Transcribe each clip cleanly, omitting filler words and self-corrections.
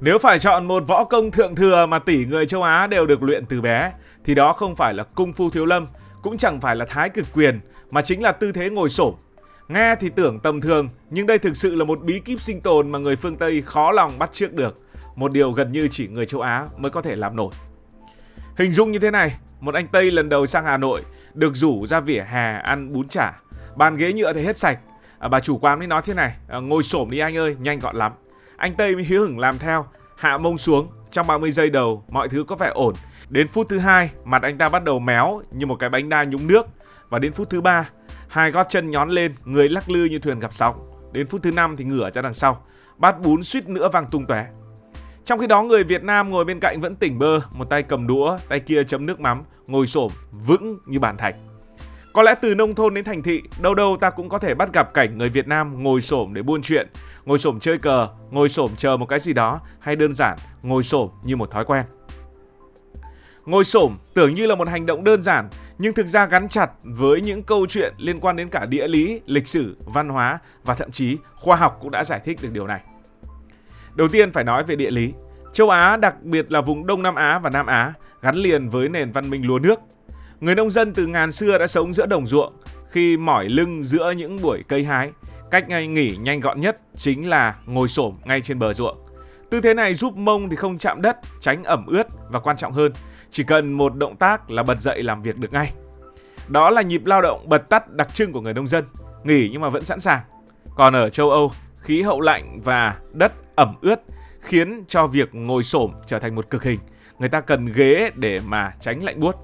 Nếu phải chọn một võ công thượng thừa mà tỷ người châu Á đều được luyện từ bé, thì đó không phải là Cung Phu Thiếu Lâm, cũng chẳng phải là Thái Cực Quyền, mà chính là tư thế ngồi xổm. Nghe thì tưởng tầm thường, nhưng đây thực sự là một bí kíp sinh tồn mà người phương Tây khó lòng bắt chước được. Một điều gần như chỉ người châu Á mới có thể làm nổi. Hình dung như thế này, một anh Tây lần đầu sang Hà Nội được rủ ra vỉa hè ăn bún chả. Bàn ghế nhựa thì hết sạch. Bà chủ quán mới nói thế này: ngồi xổm đi anh ơi, nhanh gọn lắm. Anh Tây mới hí hửng làm theo, hạ mông xuống. Trong 30 giây đầu, mọi thứ có vẻ ổn. Đến phút thứ 2, mặt anh ta bắt đầu méo như một cái bánh đa nhúng nước. Và đến phút thứ 3, hai gót chân nhón lên, người lắc lư như thuyền gặp sóng. Đến phút thứ 5 thì ngửa ra đằng sau, bát bún suýt nữa văng tung tóe. Trong khi đó người Việt Nam ngồi bên cạnh vẫn tỉnh bơ, một tay cầm đũa, tay kia chấm nước mắm, ngồi xổm vững như bàn thạch. Có lẽ từ nông thôn đến thành thị, đâu đâu ta cũng có thể bắt gặp cảnh người Việt Nam ngồi xổm để buôn chuyện, ngồi xổm chơi cờ, ngồi xổm chờ một cái gì đó, hay đơn giản ngồi xổm như một thói quen. Ngồi xổm tưởng như là một hành động đơn giản, nhưng thực ra gắn chặt với những câu chuyện liên quan đến cả địa lý, lịch sử, văn hóa và thậm chí khoa học cũng đã giải thích được điều này. Đầu tiên phải nói về địa lý. Châu Á, đặc biệt là vùng Đông Nam Á và Nam Á, gắn liền với nền văn minh lúa nước. Người nông dân từ ngàn xưa đã sống giữa đồng ruộng, khi mỏi lưng giữa những buổi cây hái. Cách nghỉ nhanh gọn nhất chính là ngồi xổm ngay trên bờ ruộng. Tư thế này giúp mông thì không chạm đất, tránh ẩm ướt và quan trọng hơn, chỉ cần một động tác là bật dậy làm việc được ngay. Đó là nhịp lao động bật tắt đặc trưng của người nông dân, nghỉ nhưng mà vẫn sẵn sàng. Còn ở châu Âu, khí hậu lạnh và đất ẩm ướt khiến cho việc ngồi xổm trở thành một cực hình. Người ta cần ghế để mà tránh lạnh buốt.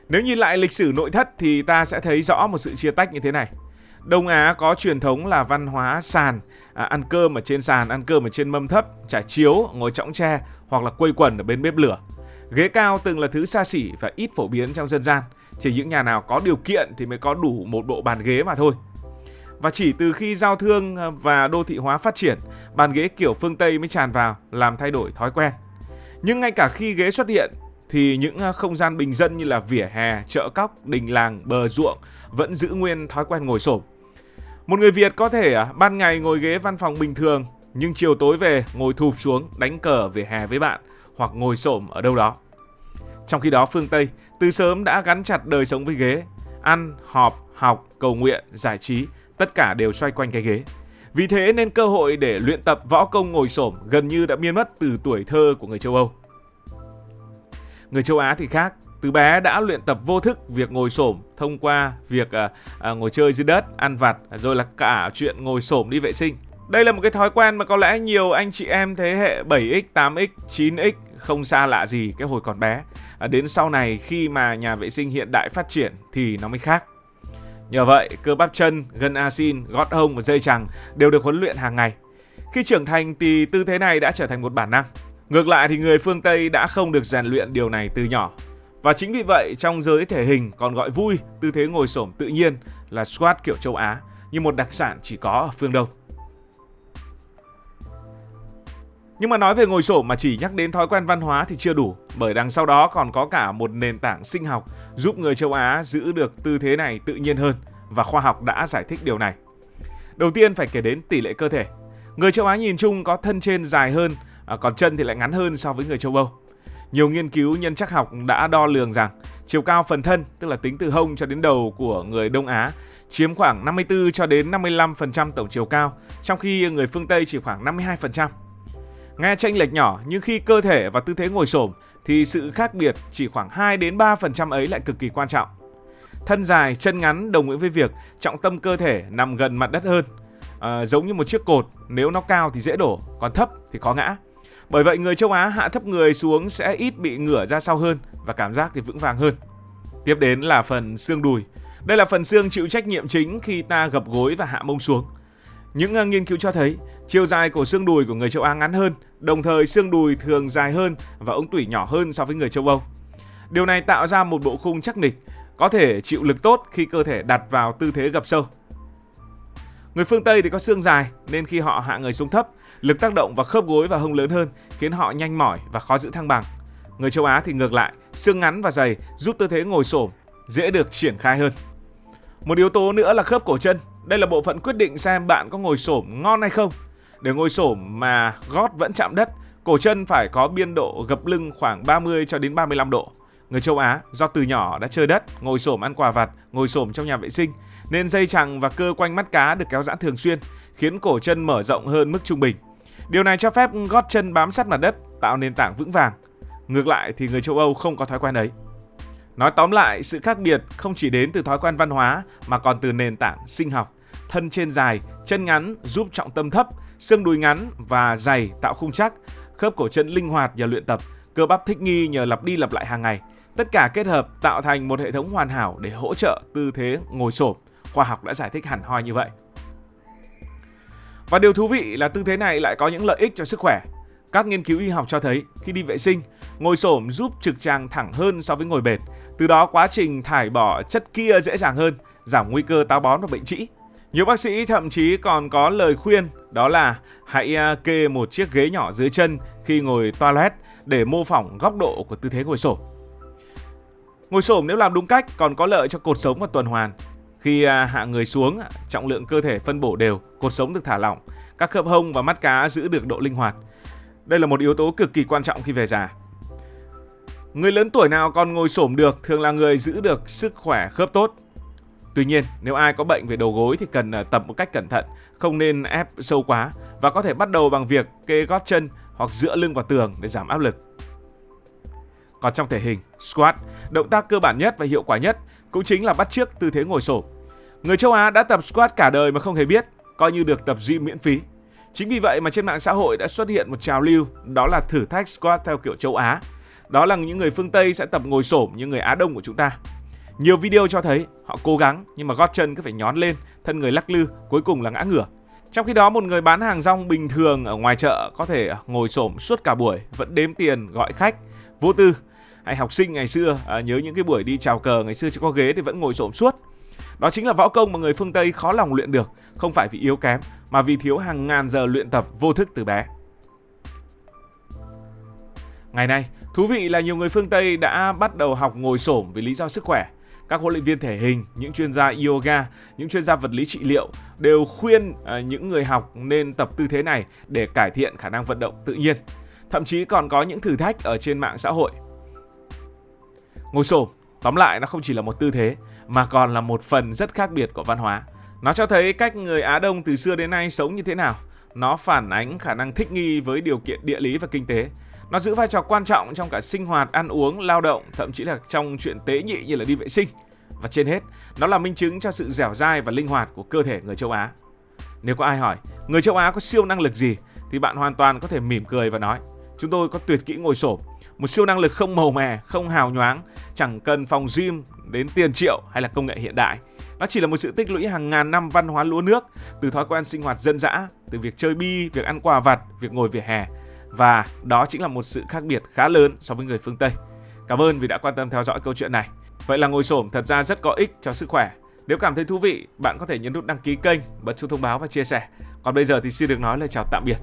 Nếu nhìn lại lịch sử nội thất thì ta sẽ thấy rõ một sự chia tách như thế này. Đông Á có truyền thống là văn hóa sàn, ăn cơm ở trên sàn, ăn cơm ở trên mâm thấp, trải chiếu, ngồi chõng tre hoặc là quây quần ở bên bếp lửa. Ghế cao từng là thứ xa xỉ và ít phổ biến trong dân gian. Chỉ những nhà nào có điều kiện thì mới có đủ một bộ bàn ghế mà thôi. Và chỉ từ khi giao thương và đô thị hóa phát triển, bàn ghế kiểu phương Tây mới tràn vào, làm thay đổi thói quen. Nhưng ngay cả khi ghế xuất hiện, thì những không gian bình dân như là vỉa hè, chợ cóc, đình làng, bờ ruộng vẫn giữ nguyên thói quen ngồi xổm. Một người Việt có thể ban ngày ngồi ghế văn phòng bình thường, nhưng chiều tối về ngồi thụp xuống đánh cờ ở vỉa hè với bạn, hoặc ngồi xổm ở đâu đó. Trong khi đó phương Tây từ sớm đã gắn chặt đời sống với ghế. Ăn, họp, học, cầu nguyện, giải trí, tất cả đều xoay quanh cái ghế. Vì thế nên cơ hội để luyện tập võ công ngồi xổm gần như đã biến mất từ tuổi thơ của người châu Âu. Người châu Á thì khác, từ bé đã luyện tập vô thức việc ngồi xổm thông qua việc ngồi chơi dưới đất, ăn vặt, rồi là cả chuyện ngồi xổm đi vệ sinh. Đây là một cái thói quen mà có lẽ nhiều anh chị em thế hệ 7X, 8X, 9X không xa lạ gì cái hồi còn bé. Đến sau này khi mà nhà vệ sinh hiện đại phát triển thì nó mới khác. Nhờ vậy, cơ bắp chân, gân axin, gót hông và dây chằng đều được huấn luyện hàng ngày. Khi trưởng thành thì tư thế này đã trở thành một bản năng. Ngược lại thì người phương Tây đã không được rèn luyện điều này từ nhỏ. Và chính vì vậy trong giới thể hình còn gọi vui tư thế ngồi xổm tự nhiên là squat kiểu châu Á, như một đặc sản chỉ có ở phương Đông. Nhưng mà nói về ngồi xổm mà chỉ nhắc đến thói quen văn hóa thì chưa đủ, bởi đằng sau đó còn có cả một nền tảng sinh học giúp người châu Á giữ được tư thế này tự nhiên hơn, và khoa học đã giải thích điều này. Đầu tiên phải kể đến tỷ lệ cơ thể. Người châu Á nhìn chung có thân trên dài hơn, còn chân thì lại ngắn hơn so với người châu Âu. Nhiều nghiên cứu nhân chắc học đã đo lường rằng chiều cao phần thân, tức là tính từ hông cho đến đầu của người Đông Á, chiếm khoảng 54 cho đến 55% tổng chiều cao, trong khi người phương Tây chỉ khoảng 52%. Nghe chênh lệch nhỏ, nhưng khi cơ thể và tư thế ngồi xổm thì sự khác biệt chỉ khoảng 2 đến 3% ấy lại cực kỳ quan trọng. Thân dài, chân ngắn đồng nghĩa với việc trọng tâm cơ thể nằm gần mặt đất hơn. Giống như một chiếc cột, nếu nó cao thì dễ đổ, còn thấp thì khó ngã. Bởi vậy người châu Á hạ thấp người xuống sẽ ít bị ngửa ra sau hơn và cảm giác thì vững vàng hơn. Tiếp đến là phần xương đùi. Đây là phần xương chịu trách nhiệm chính khi ta gập gối và hạ mông xuống. Những nghiên cứu cho thấy chiều dài của xương đùi của người châu Á ngắn hơn, đồng thời xương đùi thường dài hơn và ống tủy nhỏ hơn so với người châu Âu. Điều này tạo ra một bộ khung chắc nịch, có thể chịu lực tốt khi cơ thể đặt vào tư thế gập sâu. Người phương Tây thì có xương dài nên khi họ hạ người xuống thấp, lực tác động vào khớp gối và hông lớn hơn khiến họ nhanh mỏi và khó giữ thăng bằng. Người châu Á thì ngược lại, xương ngắn và dày giúp tư thế ngồi xổm dễ được triển khai hơn. Một yếu tố nữa là khớp cổ chân. Đây là bộ phận quyết định xem bạn có ngồi xổm ngon hay không. Để ngồi xổm mà gót vẫn chạm đất, cổ chân phải có biên độ gập lưng khoảng 30 cho đến 35 độ. Người châu Á do từ nhỏ đã chơi đất, ngồi xổm ăn quà vặt, ngồi xổm trong nhà vệ sinh nên dây chằng và cơ quanh mắt cá được kéo giãn thường xuyên, khiến cổ chân mở rộng hơn mức trung bình. Điều này cho phép gót chân bám sát mặt đất, tạo nền tảng vững vàng. Ngược lại thì người châu Âu không có thói quen ấy. Nói tóm lại, sự khác biệt không chỉ đến từ thói quen văn hóa mà còn từ nền tảng sinh học. Thân trên dài, chân ngắn giúp trọng tâm thấp, xương đùi ngắn và dày tạo khung chắc, khớp cổ chân linh hoạt nhờ luyện tập, cơ bắp thích nghi nhờ lặp đi lặp lại hàng ngày. Tất cả kết hợp tạo thành một hệ thống hoàn hảo để hỗ trợ tư thế ngồi xổm. Khoa học đã giải thích hẳn hoi như vậy. Và điều thú vị là tư thế này lại có những lợi ích cho sức khỏe. Các nghiên cứu y học cho thấy khi đi vệ sinh, ngồi xổm giúp trực tràng thẳng hơn so với ngồi bệt. Từ đó quá trình thải bỏ chất kia dễ dàng hơn, giảm nguy cơ táo bón và bệnh trĩ. Nhiều bác sĩ thậm chí còn có lời khuyên đó là hãy kê một chiếc ghế nhỏ dưới chân khi ngồi toilet để mô phỏng góc độ của tư thế ngồi xổm. Ngồi xổm nếu làm đúng cách còn có lợi cho cột sống và tuần hoàn. Khi hạ người xuống, trọng lượng cơ thể phân bổ đều, cột sống được thả lỏng, các khớp hông và mắt cá giữ được độ linh hoạt. Đây là một yếu tố cực kỳ quan trọng khi về già. Người lớn tuổi nào còn ngồi xổm được thường là người giữ được sức khỏe khớp tốt. Tuy nhiên, nếu ai có bệnh về đầu gối thì cần tập một cách cẩn thận, không nên ép sâu quá và có thể bắt đầu bằng việc kê gót chân hoặc dựa lưng vào tường để giảm áp lực. Còn trong thể hình, squat, động tác cơ bản nhất và hiệu quả nhất cũng chính là bắt chước tư thế ngồi xổm. Người châu Á đã tập squat cả đời mà không hề biết, coi như được tập gym miễn phí. Chính vì vậy mà trên mạng xã hội đã xuất hiện một trào lưu, đó là thử thách squat theo kiểu châu Á. Đó là những người phương Tây sẽ tập ngồi xổm như người Á Đông của chúng ta. Nhiều video cho thấy họ cố gắng nhưng mà gót chân cứ phải nhón lên, thân người lắc lư, cuối cùng là ngã ngửa. Trong khi đó một người bán hàng rong bình thường ở ngoài chợ có thể ngồi xổm suốt cả buổi, vẫn đếm tiền, gọi khách, vô tư. Hay học sinh ngày xưa nhớ những cái buổi đi chào cờ ngày xưa chưa có ghế thì vẫn ngồi xổm suốt. Đó chính là võ công mà người phương Tây khó lòng luyện được, không phải vì yếu kém mà vì thiếu hàng ngàn giờ luyện tập vô thức từ bé. Ngày nay, thú vị là nhiều người phương Tây đã bắt đầu học ngồi xổm vì lý do sức khỏe. Các huấn luyện viên thể hình, những chuyên gia yoga, những chuyên gia vật lý trị liệu đều khuyên những người học nên tập tư thế này để cải thiện khả năng vận động tự nhiên. Thậm chí còn có những thử thách ở trên mạng xã hội. Ngồi xổm, tóm lại nó không chỉ là một tư thế mà còn là một phần rất khác biệt của văn hóa. Nó cho thấy cách người Á Đông từ xưa đến nay sống như thế nào. Nó phản ánh khả năng thích nghi với điều kiện địa lý và kinh tế. Nó giữ vai trò quan trọng trong cả sinh hoạt, ăn uống, lao động, thậm chí là trong chuyện tế nhị như là đi vệ sinh. Và trên hết, nó là minh chứng cho sự dẻo dai và linh hoạt của cơ thể người châu Á. Nếu có ai hỏi, người châu Á có siêu năng lực gì, thì bạn hoàn toàn có thể mỉm cười và nói, chúng tôi có tuyệt kỹ ngồi xổm, một siêu năng lực không màu mè, không hào nhoáng, chẳng cần phòng gym đến tiền triệu hay là công nghệ hiện đại. Nó chỉ là một sự tích lũy hàng ngàn năm văn hóa lúa nước, từ thói quen sinh hoạt dân dã, từ việc chơi bi, việc ăn quà vặt, việc ngồi vỉa hè. Và đó chính là một sự khác biệt khá lớn so với người phương Tây. Cảm ơn vì đã quan tâm theo dõi câu chuyện này. Vậy là ngồi xổm thật ra rất có ích cho sức khỏe. Nếu cảm thấy thú vị, bạn có thể nhấn nút đăng ký kênh, bật chuông thông báo và chia sẻ. Còn bây giờ thì xin được nói lời chào tạm biệt.